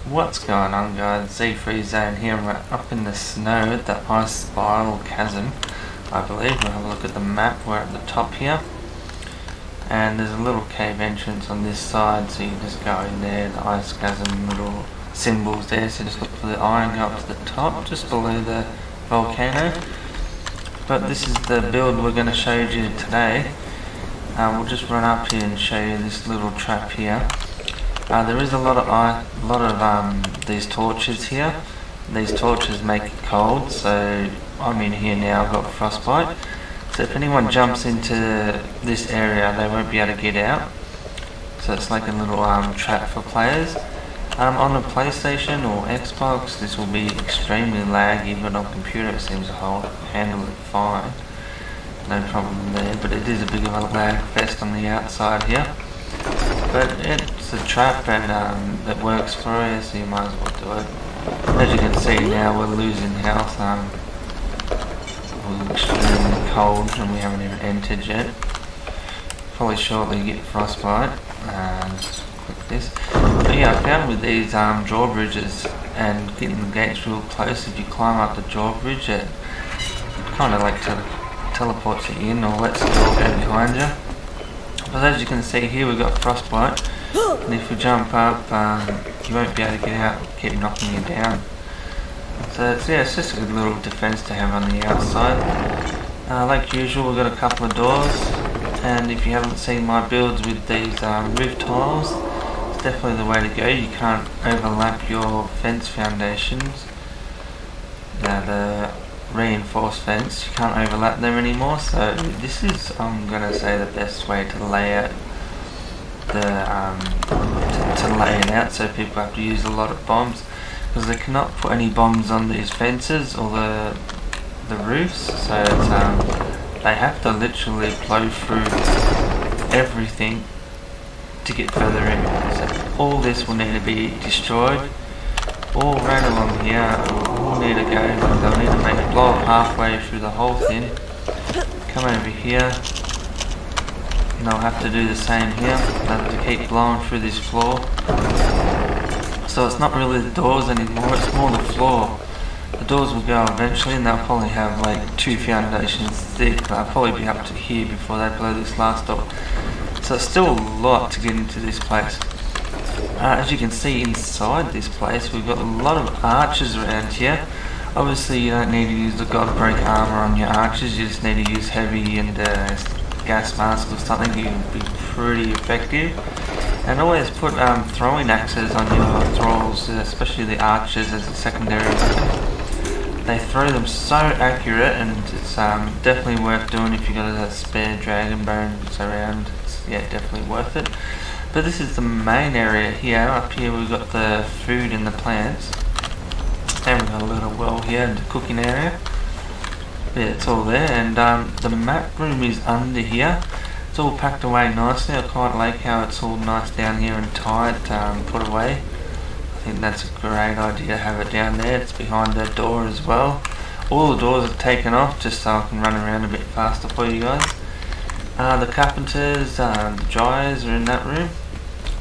What's going on, guys? ZfreeZone here. We're up in the snow at the Icespire or Chasm, I believe. We'll have a look at the map. We're at the top here, and there's a little cave entrance on this side, so you just go in there. The ice chasm little symbols there, so just look for the iron, go up to the top, just below the volcano. But this is the build we're going to show you today. We'll just run up here and show you this little trap here. There is a lot of these torches here. These torches make it cold, so I'm in here now. I've got Frostbite. So if anyone jumps into this area, they won't be able to get out. So it's like a little trap for players. On a PlayStation or Xbox, this will be extremely laggy, but on computer it seems to handle it fine. No problem there, but it is a bit of a lag fest on the outside here. But it's a trap and it works for you, so you might as well do it. As you can see now, we're losing health. We're extremely cold and we haven't even entered yet. Probably shortly get Frostbite. Just click this. But yeah, I found with these drawbridges and getting the gates real close, if you climb up the drawbridge, it kind of like teleports you in or lets the door go behind you. But as you can see here, we've got Frostbite, and if we jump up, you won't be able to get out, keep knocking you down. So it's just a good little defense to have on the outside. Like usual, we've got a couple of doors, and if you haven't seen my builds with these roof tiles, it's definitely the way to go. You can't overlap your fence foundations. The reinforced fence, you can't overlap them anymore, so this is, I'm gonna say, the best way to lay out to lay it out, so people have to use a lot of bombs, because they cannot put any bombs on these fences or the roofs, so it's, they have to literally blow through everything to get further in. So all this will need to be destroyed. All right along here, we'll need to go, they'll need to blow up halfway through the whole thing. Come over here, and they'll have to do the same here. They'll have to keep blowing through this floor. So it's not really the doors anymore, it's more the floor. The doors will go eventually, and they'll probably have like 2 foundations thick. They'll probably be up to here before they blow this last door. So it's still a lot to get into this place. As you can see inside this place, we've got a lot of archers around here. Obviously you don't need to use the Godbreak armor on your archers, you just need to use heavy and gas mask or something. You'll be pretty effective. And always put throwing axes on your thralls, especially the archers, as a secondary weapon. They throw them so accurate, and it's definitely worth doing if you've got a spare dragon bones around. It's, definitely worth it. But this is the main area here. Up here we've got the food and the plants. And we've got a little well here and the cooking area. It's all there. And the map room is under here. It's all packed away nicely. I quite like how it's all nice down here and tight, put away. I think that's a great idea to have it down there. It's behind the door as well. All the doors are taken off just so I can run around a bit faster for you guys. The carpenters, the dryers are in that room.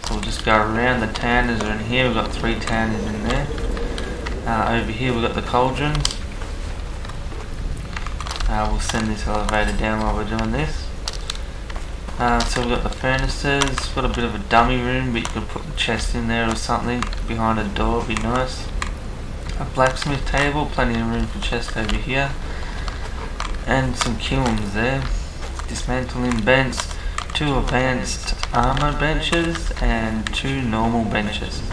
So we'll just go around. The tanners are in here. We've got 3 tanners in there. Over here we've got the cauldrons. We'll send this elevator down while we're doing this. So we've got the furnaces. We've got a bit of a dummy room, but you could put the chest in there or something behind a door, would be nice. A blacksmith table, plenty of room for chest over here. And some kilns there. Dismantling bench, 2 advanced armor benches and 2 normal benches.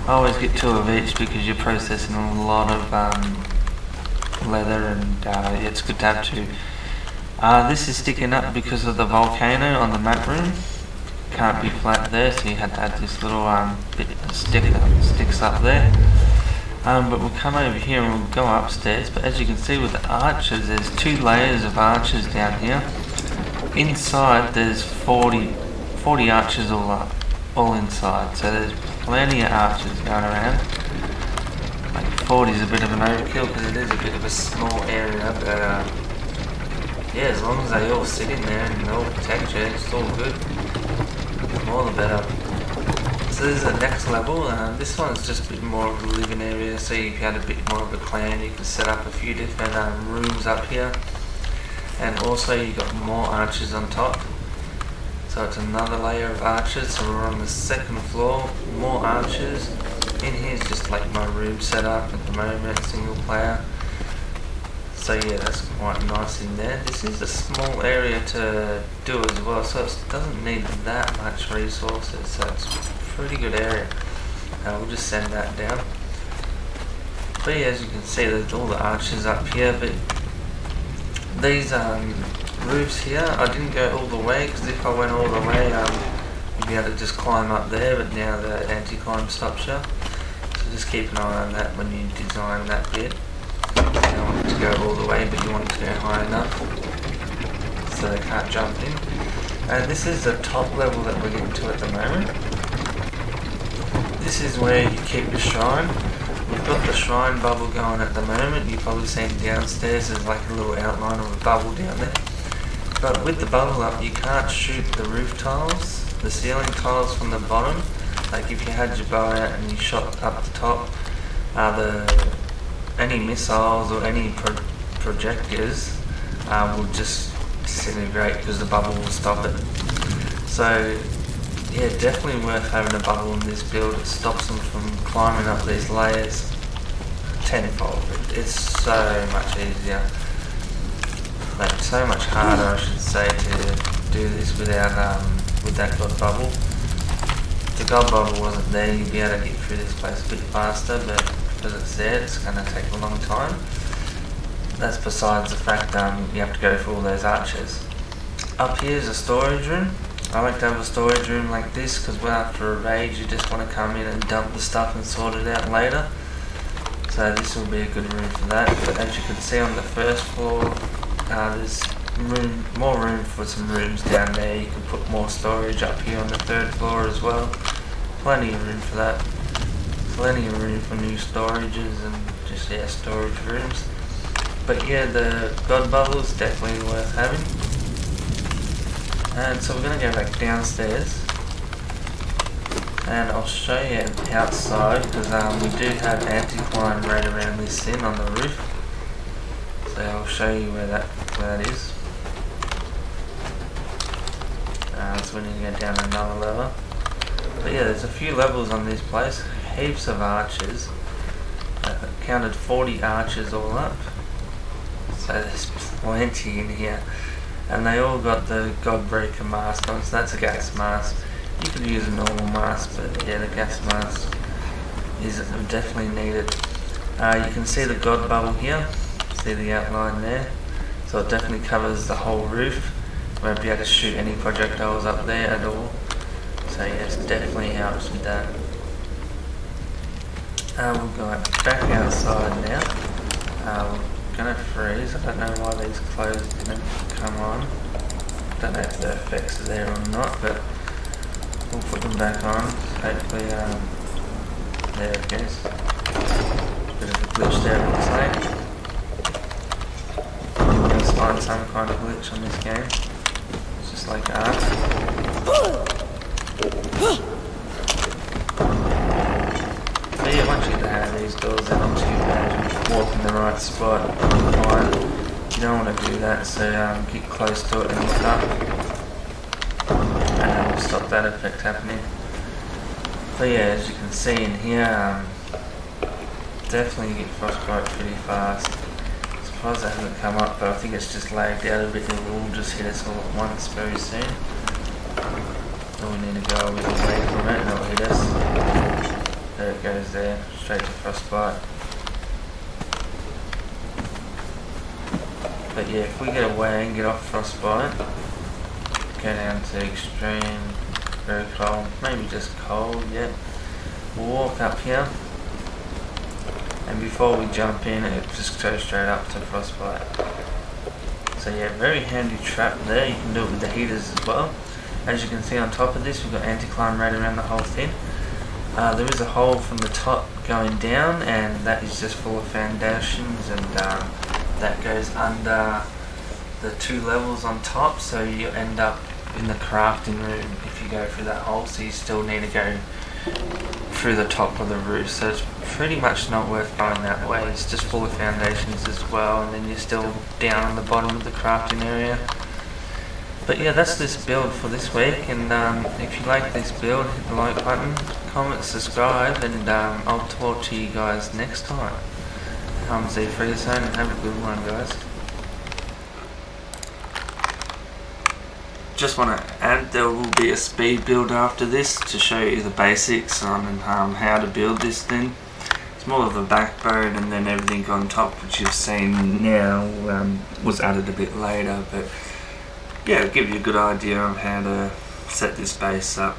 I always get 2 of each because you're processing a lot of leather, and it's good to have 2. This is sticking up because of the volcano on the map room. Can't be flat there, so you had to add this little bit of sticks up there. But we'll come over here and we'll go upstairs. But as you can see with the archers, there's 2 layers of archers down here. Inside there's 40 archers all inside, so there's plenty of archers going around. Like 40 is a bit of an overkill because it is a bit of a small area, but as long as they all sit in there and they all protect you, it's all good. The more the better. So this is the next level. This one's just a bit more of a living area, so if you had a bit more of a clan, you could set up a few different rooms up here. And also you got more archers on top. So it's another layer of archers, so we're on the second floor, more archers. In here is just like my room setup at the moment, single player. So yeah, that's quite nice in there. This is a small area to do as well, so it doesn't need that much resources, so it's a pretty good area. We'll just send that down. But yeah, as you can see, there's all the archers up here, but these roofs here, I didn't go all the way, because if I went all the way, you'd be able to just climb up there, but now the anti-climb stops you. So just keep an eye on that when you design that bit. You don't want it to go all the way, but you want it to go high enough so they can't jump in. And this is the top level that we're getting to at the moment. This is where you keep your shrine. We've got the shrine bubble going at the moment. You've probably seen downstairs there's like a little outline of a bubble down there. But with the bubble up, you can't shoot the roof tiles, the ceiling tiles from the bottom. Like if you had your bow out and you shot up the top, any missiles or any projectors will just disintegrate because the bubble will stop it. So yeah, definitely worth having a bubble in this build. It stops them from climbing up these layers tenfold. It's so much easier, like so much harder I should say, to do this without with that god bubble. If the god bubble wasn't there, you'd be able to get through this place a bit faster, but because it's there, it's going to take a long time. That's besides the fact you have to go for all those archers. Up here is a storage room. I like to have a storage room like this because after a raid you just want to come in and dump the stuff and sort it out later. So this will be a good room for that. But as you can see on the first floor, there's more room for some rooms down there. You can put more storage up here on the third floor as well. Plenty of room for that. Plenty of room for new storages and just storage rooms. But yeah, the god bubble is definitely worth having. And so we're going to go back downstairs and I'll show you outside because we do have anti-climb right around this thing on the roof. So I'll show you where that is. So we need to go down another level. But yeah, there's a few levels on this place, heaps of archers. I've counted 40 archers all up. So there's plenty in here. And they all got the Godbreaker mask on, so that's a gas mask. You could use a normal mask, but yeah, the gas mask is definitely needed. You can see the God bubble here, see the outline there. So it definitely covers the whole roof. Won't be able to shoot any projectiles up there at all. So yes, definitely helps with that. We'll go back outside now. Gonna freeze. I don't know why these clothes didn't come on. Don't know if the effects are there or not, but we'll put them back on. Hopefully, there it goes. Bit of a glitch there, it looks like. Let's find some kind of glitch on this game. It's just like art. But yeah, once you get out of these doors, they're not too bad. You walk in the right spot, fine. You don't want to do that, so get close to it and look up. And we'll stop that effect happening. But yeah, as you can see in here, definitely get Frostbite pretty fast. I'm surprised that hasn't come up, but I think it's just lagged out a bit. It will just hit us all at once very soon. So we need to go a bit away from it and it'll hit us. There it goes there, straight to Frostbite. But yeah, if we get away and get off Frostbite, go down to extreme, very cold, maybe just cold, yeah. We'll walk up here, and before we jump in, it just goes straight up to Frostbite. So yeah, very handy trap there. You can do it with the heaters as well. As you can see on top of this, we've got anti-climb right around the whole thing. There is a hole from the top going down, and that is just full of foundations, and that goes under the 2 levels on top, so you end up in the crafting room if you go through that hole. So you still need to go through the top of the roof, so it's pretty much not worth going that way. It's just full of foundations as well, and then you're still down on the bottom of the crafting area. But yeah, that's this build for this week, and if you like this build, hit the like button, comment, subscribe, and I'll talk to you guys next time. I'm ZfreeZone, and have a good one, guys. Just want to add, there will be a speed build after this to show you the basics on how to build this thing. It's more of a backbone, and then everything on top, which you've seen now, was added a bit later, but yeah, it'll give you a good idea of how to set this base up.